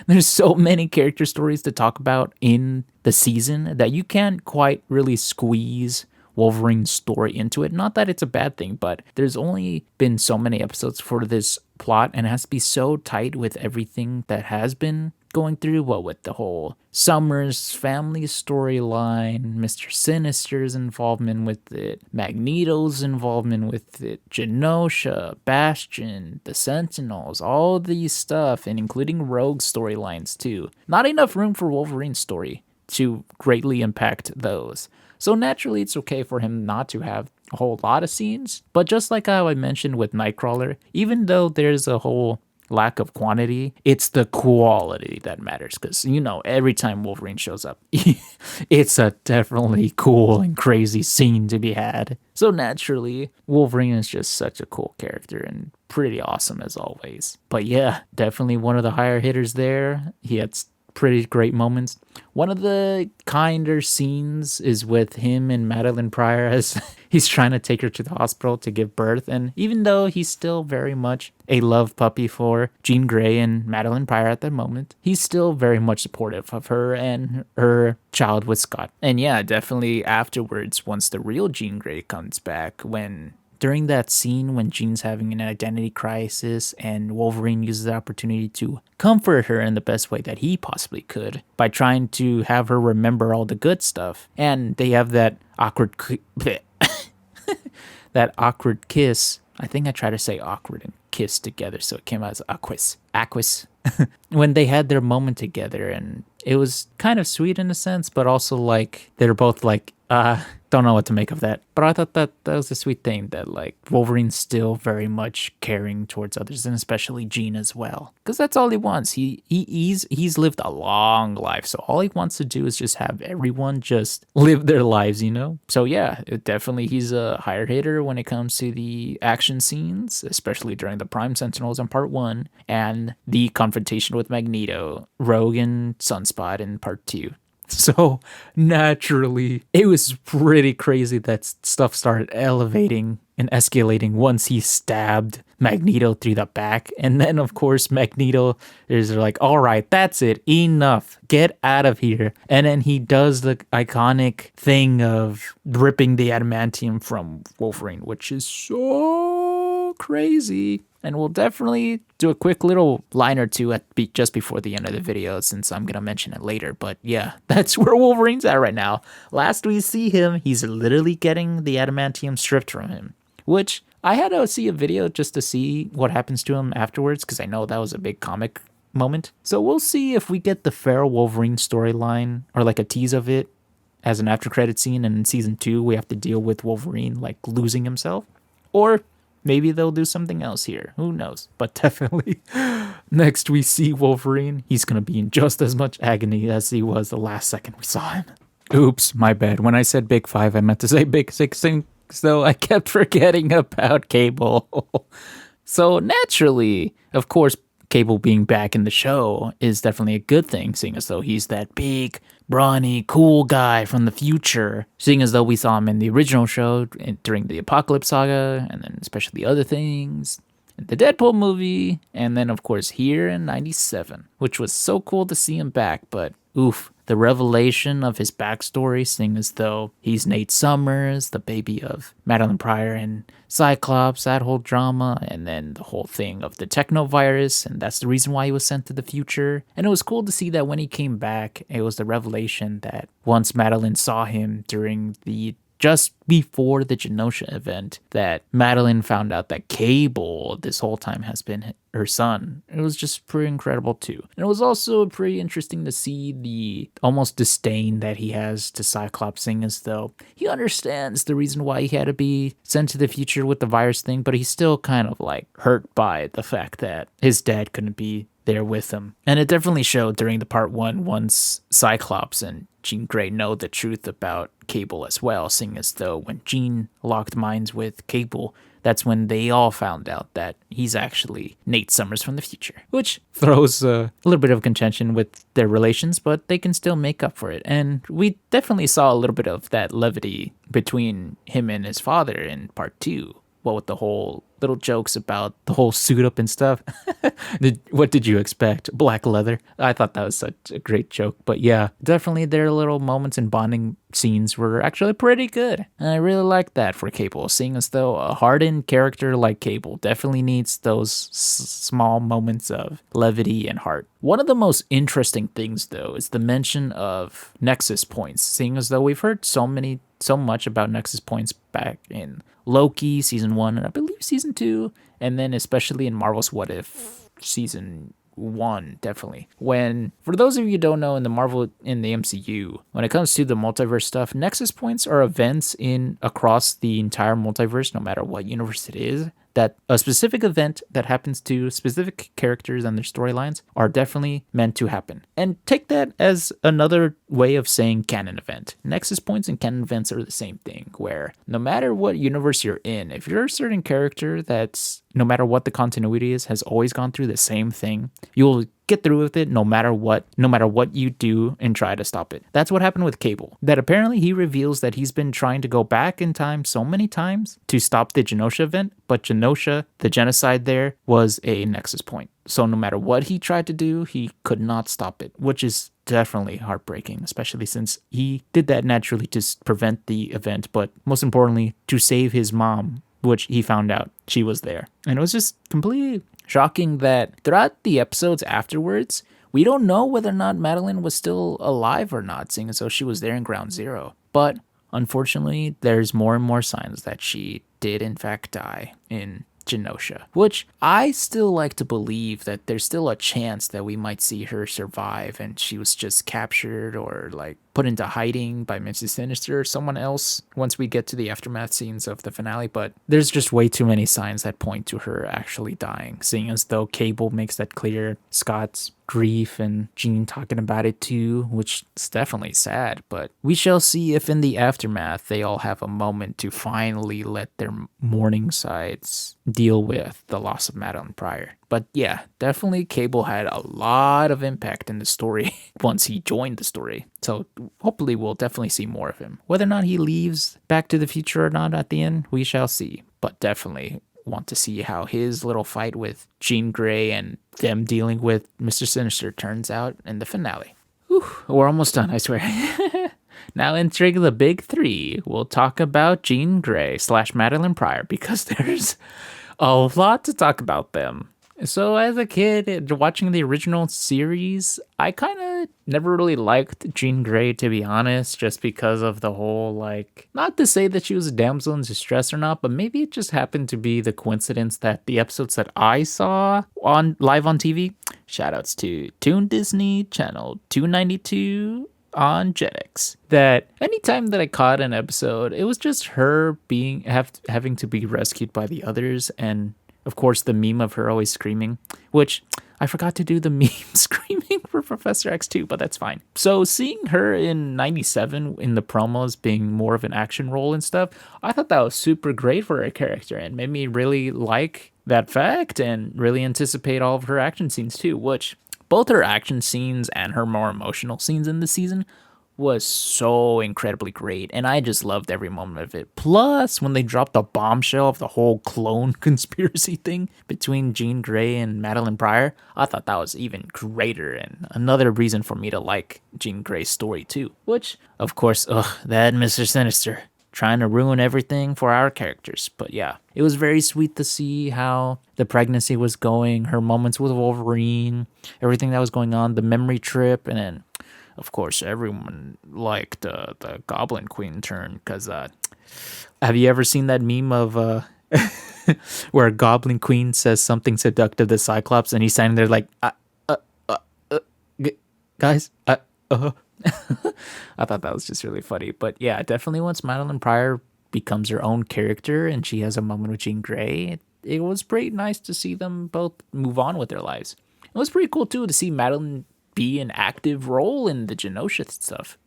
there's so many character stories to talk about in the season that you can't quite really squeeze Wolverine's story into it. Not that it's a bad thing, but there's only been so many episodes for this plot, and it has to be so tight with everything that has been going through, with the whole Summers family storyline, Mr. Sinister's involvement with it, Magneto's involvement with it, Genosha, Bastion, the Sentinels, all these stuff, and including Rogue storylines too. Not enough room for Wolverine's story to greatly impact those. So naturally, it's okay for him not to have a whole lot of scenes. But just like how I mentioned with Nightcrawler, even though there's a whole lack of quantity, it's the quality that matters. Because, every time Wolverine shows up, it's a definitely cool and crazy scene to be had. So naturally, Wolverine is just such a cool character and pretty awesome as always. But yeah, definitely one of the higher hitters there. He had pretty great moments. One of the kinder scenes is with him and Madelynne Pryor as he's trying to take her to the hospital to give birth. And even though he's still very much a love puppy for Jean Grey and Madelynne Pryor at the moment, he's still very much supportive of her and her child with Scott. And yeah, definitely afterwards, once the real Jean Grey comes back, during that scene when Jean's having an identity crisis and Wolverine uses the opportunity to comfort her in the best way that he possibly could by trying to have her remember all the good stuff. And they have that awkward that awkward kiss. I think I tried to say awkward and kiss together, so it came out as aquis. When they had their moment together, and it was kind of sweet in a sense, but also like they're both like, don't know what to make of that. But I thought that was a sweet thing, that like Wolverine's still very much caring towards others, and especially Jean as well, because that's all he wants. He's lived a long life, so all he wants to do is just have everyone just live their lives, So yeah, he's a higher hitter when it comes to the action scenes, especially during the Prime Sentinels in Part 1 and the confrontation with Magneto, Rogue, and Sunspot in Part 2. So naturally, it was pretty crazy that stuff started elevating and escalating once he stabbed Magneto through the back. And then, of course, Magneto is like, all right, that's it. Enough. Get out of here. And then he does the iconic thing of ripping the adamantium from Wolverine, which is so crazy. And we'll definitely do a quick little line or two just before the end of the video, since I'm going to mention it later. But yeah, that's where Wolverine's at right now. Last we see him, he's literally getting the adamantium stripped from him, which I had to see a video just to see what happens to him afterwards, because I know that was a big comic moment. So we'll see if we get the Feral Wolverine storyline, or like a tease of it as an after credit scene, and in season 2 we have to deal with Wolverine like losing himself, or maybe they'll do something else here. Who knows? But definitely, next we see Wolverine. He's going to be in just as much agony as he was the last second we saw him. Oops, my bad. When I said Big 5, I meant to say Big 6, so I kept forgetting about Cable. So naturally, of course, Cable being back in the show is definitely a good thing, seeing as though he's that big, brawny, cool guy from the future, seeing as though we saw him in the original show during the Apocalypse Saga, and then especially other things, in the Deadpool movie, and then of course here in 97, which was so cool to see him back. But oof, the revelation of his backstory, seeing as though he's Nate Summers, the baby of Madelynne Pryor and Cyclops, that whole drama, and then the whole thing of the technovirus, and that's the reason why he was sent to the future. And it was cool to see that when he came back, it was the revelation that once Madelynne saw him during just before the Genosha event, that Madelynne found out that Cable this whole time has been her son. It was just pretty incredible too. And it was also pretty interesting to see the almost disdain that he has to Cyclops, seeing as though he understands the reason why he had to be sent to the future with the virus thing, but he's still kind of like hurt by the fact that his dad couldn't be there with him. And it definitely showed during the part 1 once Cyclops and Jean Grey know the truth about Cable as well, seeing as though when Jean locked minds with Cable, that's when they all found out that he's actually Nate Summers from the future, which throws a little bit of contention with their relations, but they can still make up for it. And we definitely saw a little bit of that levity between him and his father in part 2. Well, with the whole little jokes about the whole suit up and stuff. What did you expect? Black leather? I thought that was such a great joke. But yeah, definitely their little moments and bonding scenes were actually pretty good. And I really like that for Cable, seeing as though a hardened character like Cable definitely needs those small moments of levity and heart. One of the most interesting things, though, is the mention of Nexus points, seeing as though we've heard so much about Nexus points back in Loki season 1 and I believe season 2, and then especially in Marvel's What If season 1, definitely. When, for those of you who don't know, in the MCU, when it comes to the multiverse stuff, Nexus points are events across the entire multiverse, no matter what universe it is, that a specific event that happens to specific characters and their storylines are definitely meant to happen. And take that as another way of saying canon event. Nexus points and canon events are the same thing, where no matter what universe you're in, if you're a certain character that's, no matter what the continuity is, has always gone through the same thing, you'll get through with it no matter what you do and try to stop it. That's what happened with Cable. That apparently he reveals that he's been trying to go back in time so many times to stop the Genosha event, but Genosha, the genocide there, was a Nexus point. So no matter what he tried to do, he could not stop it, which is definitely heartbreaking, especially since he did that naturally to prevent the event, but most importantly, to save his mom, which he found out she was there. And it was just completely shocking that throughout the episodes afterwards, we don't know whether or not Madelynne was still alive or not, seeing as though she was there in Ground Zero. But unfortunately, there's more and more signs that she did in fact die in Genosha, which I still like to believe that there's still a chance that we might see her survive and she was just captured or like put into hiding by Mrs. Sinister or someone else once we get to the aftermath scenes of the finale, but there's just way too many signs that point to her actually dying, seeing as though Cable makes that clear, Scott's grief and Jean talking about it too, which is definitely sad, but we shall see if in the aftermath they all have a moment to finally let their mourning sides deal with the loss of Madelynne Pryor. But yeah, definitely Cable had a lot of impact in the story once he joined the story. So hopefully we'll definitely see more of him. Whether or not he leaves Back to the Future or not at the end, we shall see. But definitely want to see how his little fight with Jean Grey and them dealing with Mr. Sinister turns out in the finale. Whew, we're almost done, I swear. Now entering the big 3, we'll talk about Jean Grey / Madelynne Pryor because there's a lot to talk about them. So as a kid, watching the original series, I kind of never really liked Jean Grey, to be honest, just because of the whole, like, not to say that she was a damsel in distress or not, but maybe it just happened to be the coincidence that the episodes that I saw live on TV, shoutouts to Toon Disney Channel 292 on Jetix, that anytime that I caught an episode, it was just her having to be rescued by the others, and of course, the meme of her always screaming, which I forgot to do the meme screaming for Professor X too, but that's fine. So seeing her in 97 in the promos being more of an action role and stuff, I thought that was super great for her character and made me really like that fact and really anticipate all of her action scenes too, which both her action scenes and her more emotional scenes in the season was so incredibly great, and I just loved every moment of it. Plus, when they dropped the bombshell of the whole clone conspiracy thing between Jean Grey and Madelynne Pryor, I thought that was even greater, and another reason for me to like Jean Grey's story too. Which, of course, that Mr. Sinister trying to ruin everything for our characters. But yeah, it was very sweet to see how the pregnancy was going, her moments with Wolverine, everything that was going on, the memory trip, and then of course, everyone liked the Goblin Queen turn, because have you ever seen that meme of where Goblin Queen says something seductive to Cyclops, and he's standing there like, guys, I thought that was just really funny. But yeah, definitely once Madelynne Pryor becomes her own character and she has a moment with Jean Grey, it was pretty nice to see them both move on with their lives. It was pretty cool too to see Madelynne be an active role in the Genosha stuff.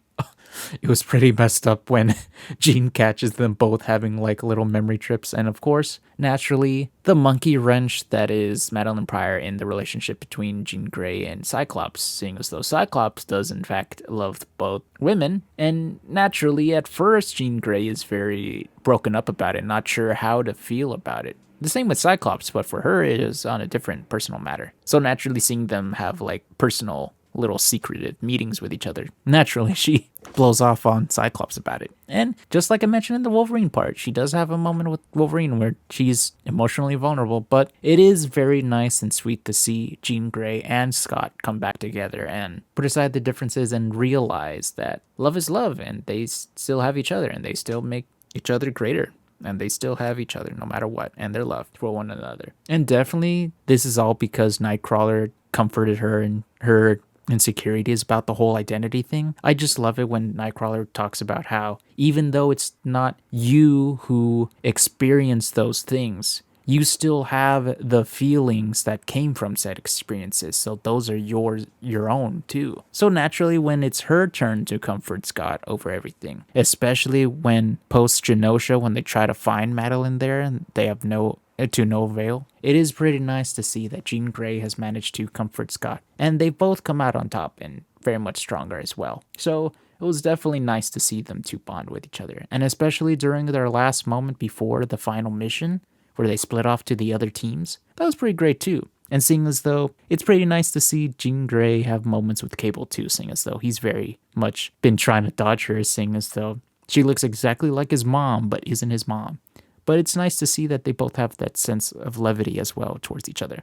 It was pretty messed up when Jean catches them both having like little memory trips. And of course, naturally, the monkey wrench that is Madelynne Pryor in the relationship between Jean Grey and Cyclops, seeing as though Cyclops does in fact love both women. And naturally, at first, Jean Grey is very broken up about it, not sure how to feel about it. The same with Cyclops, but for her, it is on a different personal matter. So naturally, seeing them have like personal little secreted meetings with each other, naturally she blows off on Cyclops about it. And just like I mentioned in the Wolverine part, she does have a moment with Wolverine where she's emotionally vulnerable, but it is very nice and sweet to see Jean Grey and Scott come back together and put aside the differences and realize that love is love, and they still have each other, and they still make each other greater, and they still have each other no matter what, and they're loved for one another. And definitely this is all because Nightcrawler comforted her and her insecurities about the whole identity thing. I just love it when Nightcrawler talks about how even though it's not you who experience those things, you still have the feelings that came from said experiences. So those are your own too. So naturally, when it's her turn to comfort Scott over everything, especially when post Genosha, when they try to find Madelynne there and they have no avail, it is pretty nice to see that Jean Grey has managed to comfort Scott, and they both come out on top and very much stronger as well. So it was definitely nice to see them two bond with each other, and especially during their last moment before the final mission, where they split off to the other teams. That was pretty great too. And seeing as though it's pretty nice to see Jean Grey have moments with Cable too, seeing as though he's very much been trying to dodge her, seeing as though she looks exactly like his mom, but isn't his mom. But it's nice to see that they both have that sense of levity as well towards each other.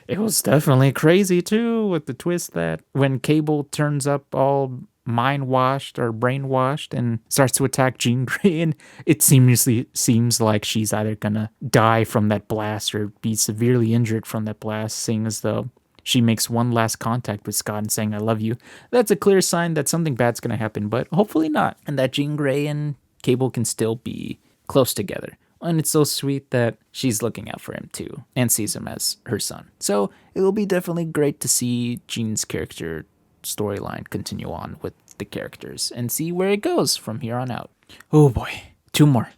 It was definitely crazy too, with the twist that when Cable turns up all mind-washed or brainwashed and starts to attack Jean Grey, and it seems like she's either gonna die from that blast or be severely injured from that blast, seeing as though she makes one last contact with Scott and saying, "I love you." That's a clear sign that something bad's gonna happen, but hopefully not. And that Jean Grey and Cable can still be close together. And it's so sweet that she's looking out for him too and sees him as her son. So it will be definitely great to see Jean's character storyline continue on with the characters and see where it goes from here on out. Oh boy, 2 more.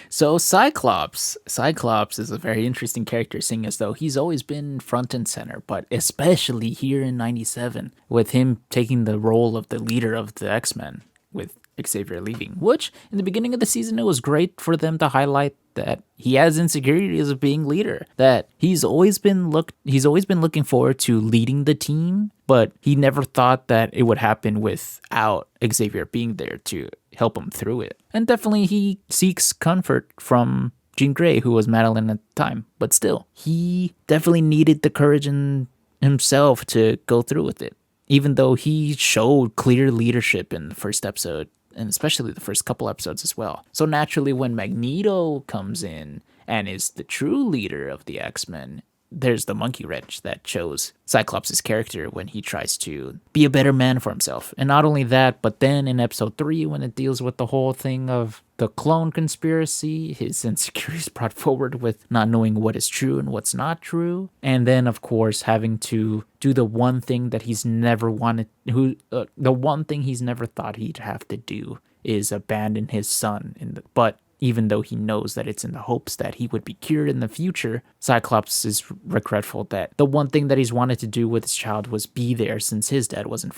So Cyclops is a very interesting character, seeing as though he's always been front and center, but especially here in 97 with him taking the role of the leader of the X-Men with Xavier leaving, which in the beginning of the season, it was great for them to highlight that he has insecurities of being leader, that he's always been looking forward to leading the team, but he never thought that it would happen without Xavier being there to help him through it. And definitely he seeks comfort from Jean Grey, who was Madelynne at the time, but still, he definitely needed the courage in himself to go through with it, even though he showed clear leadership in the first episode, and especially the first couple episodes as well. So naturally, when Magneto comes in and is the true leader of the X-Men, there's the monkey wrench that shows Cyclops' character when he tries to be a better man for himself. And not only that, but then in episode 3, when it deals with the whole thing of the clone conspiracy, his insecurities brought forward with not knowing what is true and what's not true. And then, of course, having to do the one thing that he's never wanted, the one thing he's never thought he'd have to do is abandon his son. But even though he knows that it's in the hopes that he would be cured in the future, Cyclops is regretful that the one thing that he's wanted to do with his child was be there, since his dad wasn't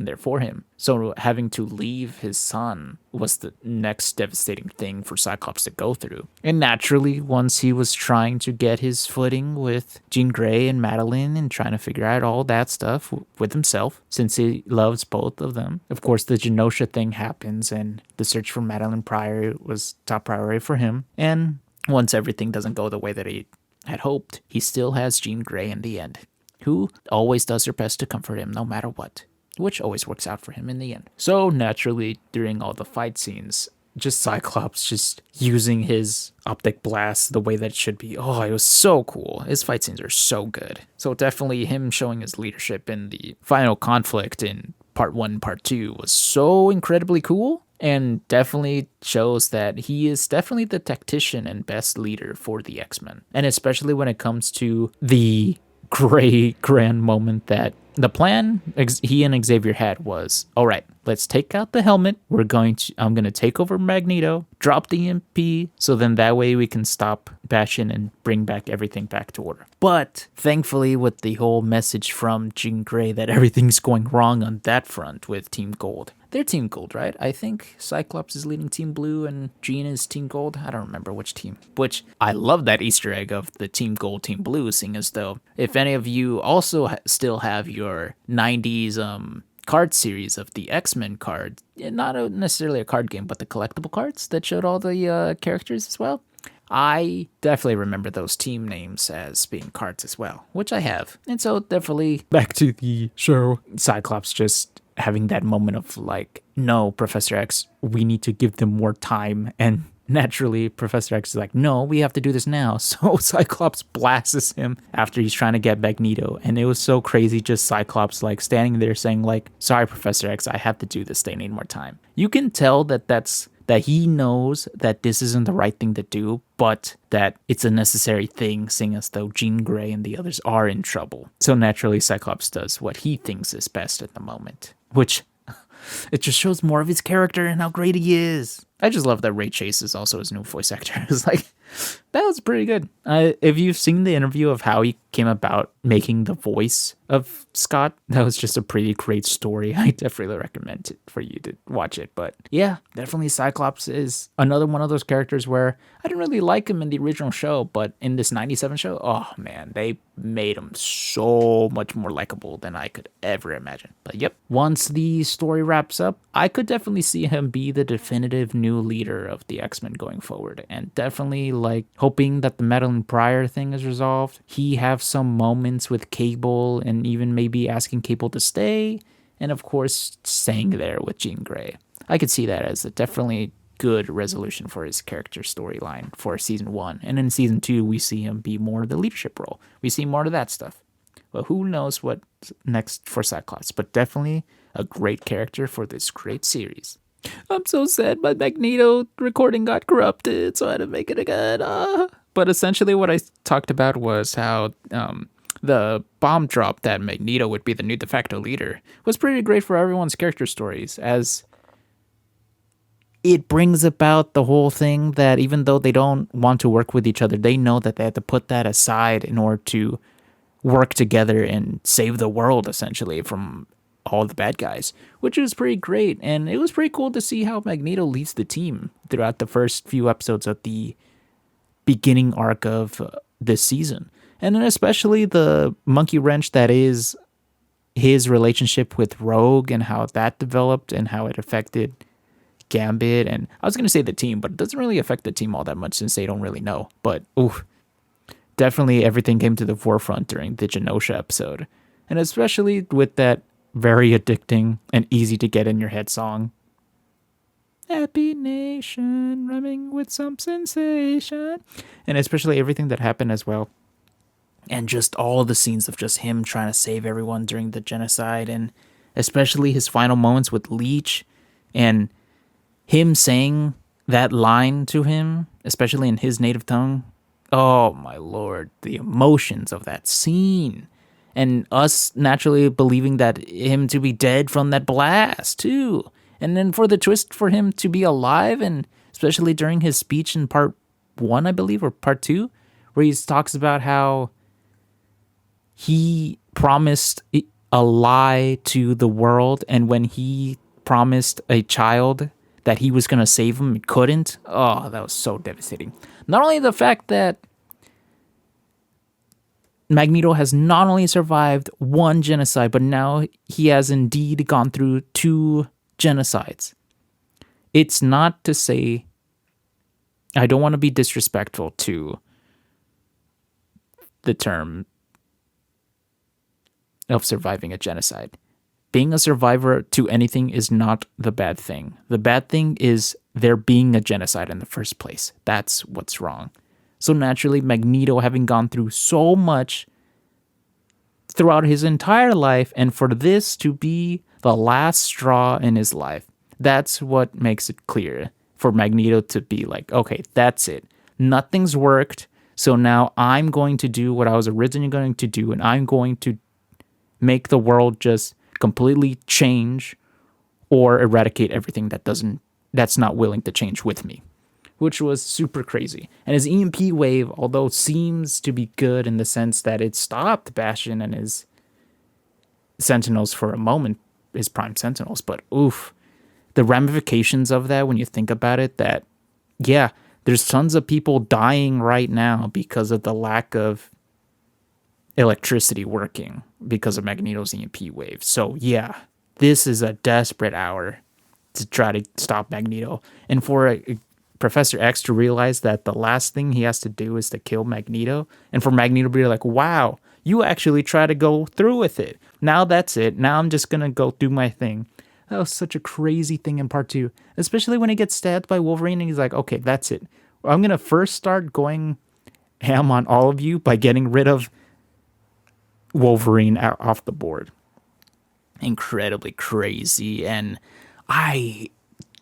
there for him. So having to leave his son was the next devastating thing for Cyclops to go through. And naturally, once he was trying to get his footing with Jean Grey and Madelynne and trying to figure out all that stuff with himself, since he loves both of them, of course the Genosha thing happens and the search for Madelynne Pryor was top priority for him. And once everything doesn't go the way that he had hoped, he still has Jean Grey in the end, who always does her best to comfort him no matter what, which always works out for him in the end. So naturally, during all the fight scenes, just Cyclops just using his optic blast the way that it should be. Oh, it was so cool. His fight scenes are so good. So definitely him showing his leadership in the final conflict in part 1 and part 2 was so incredibly cool. And definitely shows that he is definitely the tactician and best leader for the X-Men. And especially when it comes to the great grand moment that the plan he and Xavier had was, all right, let's take out the helmet. I'm going to take over Magneto, drop the EMP, so then that way we can stop Bastion and bring back everything back to order. But thankfully, with the whole message from Jean Grey that everything's going wrong on that front with Team Gold. They're Team Gold, right? I think Cyclops is leading Team Blue and Jean is Team Gold. I don't remember which team. Which, I love that Easter egg of the Team Gold, Team Blue, seeing as though if any of you also still have your 90s card series of the X-Men cards, not necessarily a card game, but the collectible cards that showed all the characters as well. I definitely remember those team names as being cards as well, which I have. And so definitely back to the show, Cyclops just having that moment of like, no, Professor X, we need to give them more time. And naturally, Professor X is like, no, we have to do this now. So Cyclops blasts him after he's trying to get Magneto. And it was so crazy, just Cyclops like standing there saying like, sorry, Professor X, I have to do this. They need more time. You can tell that he knows that this isn't the right thing to do, but that it's a necessary thing, seeing as though Jean Grey and the others are in trouble. So naturally, Cyclops does what he thinks is best at the moment, which it just shows more of his character and how great he is. I just love that Ray Chase is also his new voice actor. It's like, that was pretty good. If you've seen the interview of how he came about making the voice of Scott, that was just a pretty great story. I definitely recommend it for you to watch it. But yeah, definitely Cyclops is another one of those characters where I didn't really like him in the original show, but in this 97 show, oh man, they made him so much more likable than I could ever imagine. But yep, once the story wraps up, I could definitely see him be the definitive new leader of the X-Men going forward, and definitely like hoping that the Madelynne Pryor thing is resolved. He have some moments with Cable and even maybe asking Cable to stay, and of course staying there with Jean Grey. I could see that as a definitely good resolution for his character storyline for season 1. And in season 2, we see him be more of the leadership role. We see more of that stuff. Well, who knows what's next for Cyclops, but definitely a great character for this great series. I'm so sad my Magneto recording got corrupted, so I had to make it again. But essentially what I talked about was how the bomb drop that Magneto would be the new de facto leader was pretty great for everyone's character stories, as it brings about the whole thing that even though they don't want to work with each other, they know that they have to put that aside in order to work together and save the world, essentially, from all the bad guys, which is pretty great. And it was pretty cool to see how Magneto leads the team throughout the first few episodes of the beginning arc of this season. And then especially the monkey wrench that is his relationship with Rogue and how that developed and how it affected Gambit. And I was going to say the team, but it doesn't really affect the team all that much since they don't really know. But definitely everything came to the forefront during the Genosha episode. And especially with that very addicting and easy to get in your head song. Happy nation, rhyming with some sensation. And especially everything that happened as well. And just all the scenes of just him trying to save everyone during the genocide. And especially his final moments with Leech. And him saying that line to him, especially in his native tongue. Oh my lord, the emotions of that scene. And us naturally believing that him to be dead from that blast, too. And then for the twist for him to be alive, and especially during his speech in part 1, I believe, or part 2, where he talks about how he promised a lie to the world, and when he promised a child that he was going to save him, he couldn't. Oh, that was so devastating. Not only the fact that Magneto has not only survived one genocide, but now he has indeed gone through 2 genocides. It's not to say, I don't want to be disrespectful to the term of surviving a genocide. Being a survivor to anything is not the bad thing. The bad thing is there being a genocide in the first place. That's what's wrong. So naturally, Magneto having gone through so much throughout his entire life, and for this to be the last straw in his life, that's what makes it clear for Magneto to be like, okay, that's it. Nothing's worked, So now I'm going to do what I was originally going to do, and I'm going to make the world just completely change or eradicate everything that's not willing to change with me, which was super crazy. And his EMP wave, although seems to be good in the sense that it stopped Bastion and his Sentinels for a moment, his Prime Sentinels, but oof, the ramifications of that when you think about it, that, yeah, there's tons of people dying right now because of the lack of electricity working because of Magneto's EMP wave. So yeah, this is a desperate hour to try to stop Magneto. And for Professor X to realize that the last thing he has to do is to kill Magneto, and for Magneto to be like, wow, you actually try to go through with it. Now that's it. Now I'm just going to go do my thing. That was such a crazy thing in part 2, especially when he gets stabbed by Wolverine and he's like, okay, that's it. I'm going to first start going ham on all of you by getting rid of Wolverine off the board. Incredibly crazy. And I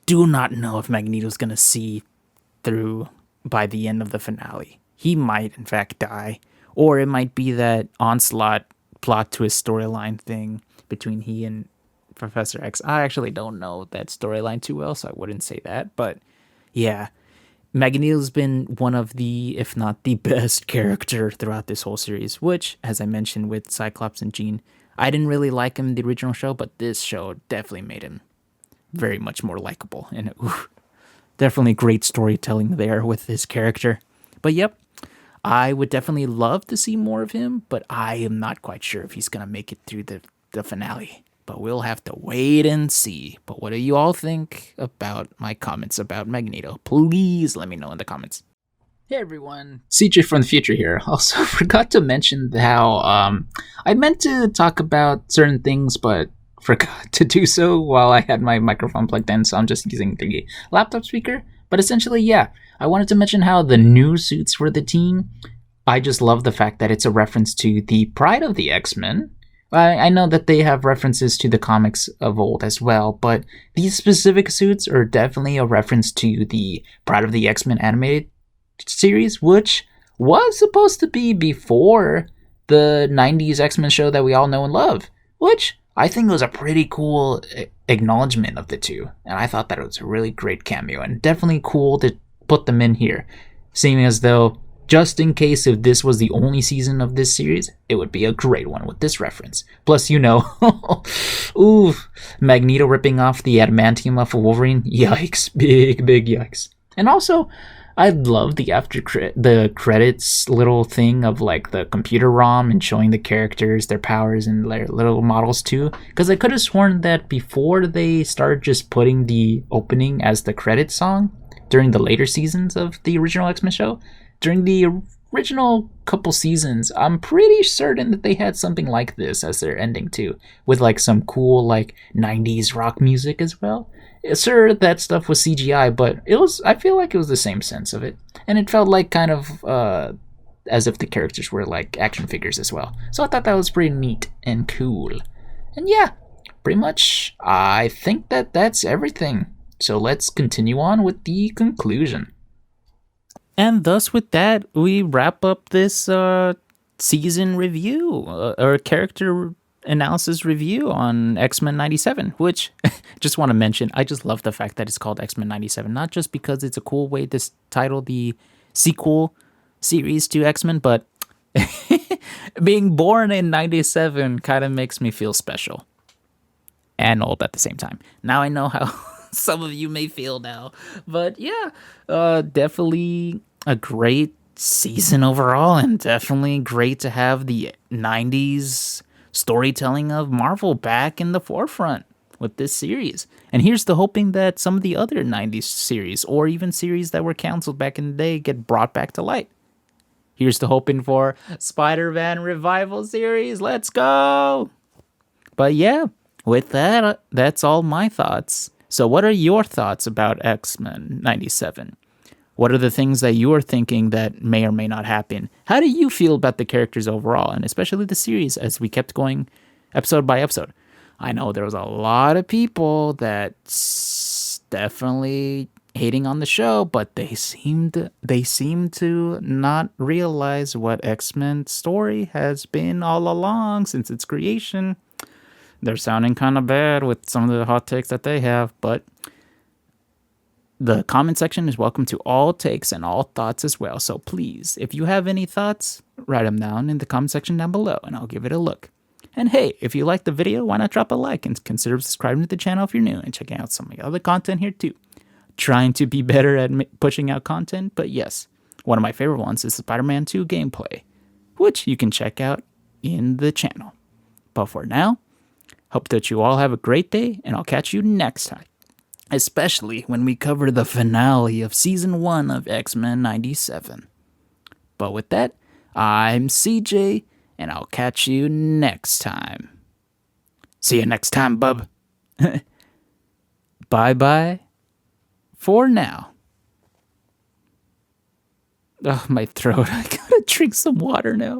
do not know if Magneto's going to see through by the end of the finale. He might, in fact, die. Or it might be that Onslaught plot twist storyline thing between he and Professor X. I actually don't know that storyline too well, so I wouldn't say that. But yeah, Magneto's been one of the, if not the best character throughout this whole series, which, as I mentioned with Cyclops and Jean, I didn't really like him in the original show, but this show definitely made him very much more likable. And definitely great storytelling there with his character. But yep, I would definitely love to see more of him, but I am not quite sure if he's going to make it through the finale. But we'll have to wait and see. But what do you all think about my comments about Magneto? Please let me know in the comments. Hey everyone, CJ from the future here. Also forgot to mention how I meant to talk about certain things, but forgot to do so while I had my microphone plugged in, so I'm just using the laptop speaker. But essentially, yeah, I wanted to mention how the new suits for the team, I just love the fact that it's a reference to the Pride of the X-Men. I know that they have references to the comics of old as well, but these specific suits are definitely a reference to the Pride of the X-Men animated series, which was supposed to be before the 90s X-Men show that we all know and love, which I think was a pretty cool acknowledgement of the two, and I thought that it was a really great cameo, and definitely cool to put them in here, seeming as though, just in case if this was the only season of this series, it would be a great one with this reference. Plus, ooh, Magneto ripping off the adamantium off of Wolverine, yikes, big yikes. And also, I love the credits little thing of like the computer ROM and showing the characters, their powers, and their little models too. Because I could have sworn that before they started just putting the opening as the credit song during the later seasons of the original X-Men show, during the original couple seasons, I'm pretty certain that they had something like this as their ending too, with like some cool like 90s rock music as well. Sure, that stuff was CGI, but I feel like it was the same sense of it. And it felt like kind of as if the characters were like action figures as well. So I thought that was pretty neat and cool. And yeah, pretty much I think that that's everything. So let's continue on with the conclusion. And thus with that, we wrap up this season review, or character analysis review on X-Men 97, which just want to mention, I just love the fact that it's called X-Men 97, not just because it's a cool way to title the sequel series to X-Men, but being born in 97 kind of makes me feel special and old at the same time. Now I know how some of you may feel now, but yeah, definitely a great season overall, and definitely great to have the 90s storytelling of Marvel back in the forefront with this series. And here's the hoping that some of the other 90s series, or even series that were canceled back in the day, get brought back to light. Here's the hoping for Spider-Man revival series. Let's go! But yeah, with that, that's all my thoughts. So what are your thoughts about X-Men 97? What are the things that you are thinking that may or may not happen? How do you feel about the characters overall, and especially the series as we kept going episode by episode? I know there was a lot of people that definitely hating on the show, but they seem to not realize what X-Men story has been all along since its creation. They're sounding kind of bad with some of the hot takes that they have, but the comment section is welcome to all takes and all thoughts as well. So please, if you have any thoughts, write them down in the comment section down below and I'll give it a look. And hey, if you liked the video, why not drop a like and consider subscribing to the channel if you're new and checking out some of the other content here too. Trying to be better at pushing out content, but yes, one of my favorite ones is Spider-Man 2 gameplay, which you can check out in the channel. But for now, hope that you all have a great day, and I'll catch you next time, especially when we cover the finale of Season 1 of X-Men 97. But with that, I'm CJ, and I'll catch you next time. See you next time, bub. Bye-bye. For now. Oh, my throat. I gotta drink some water now.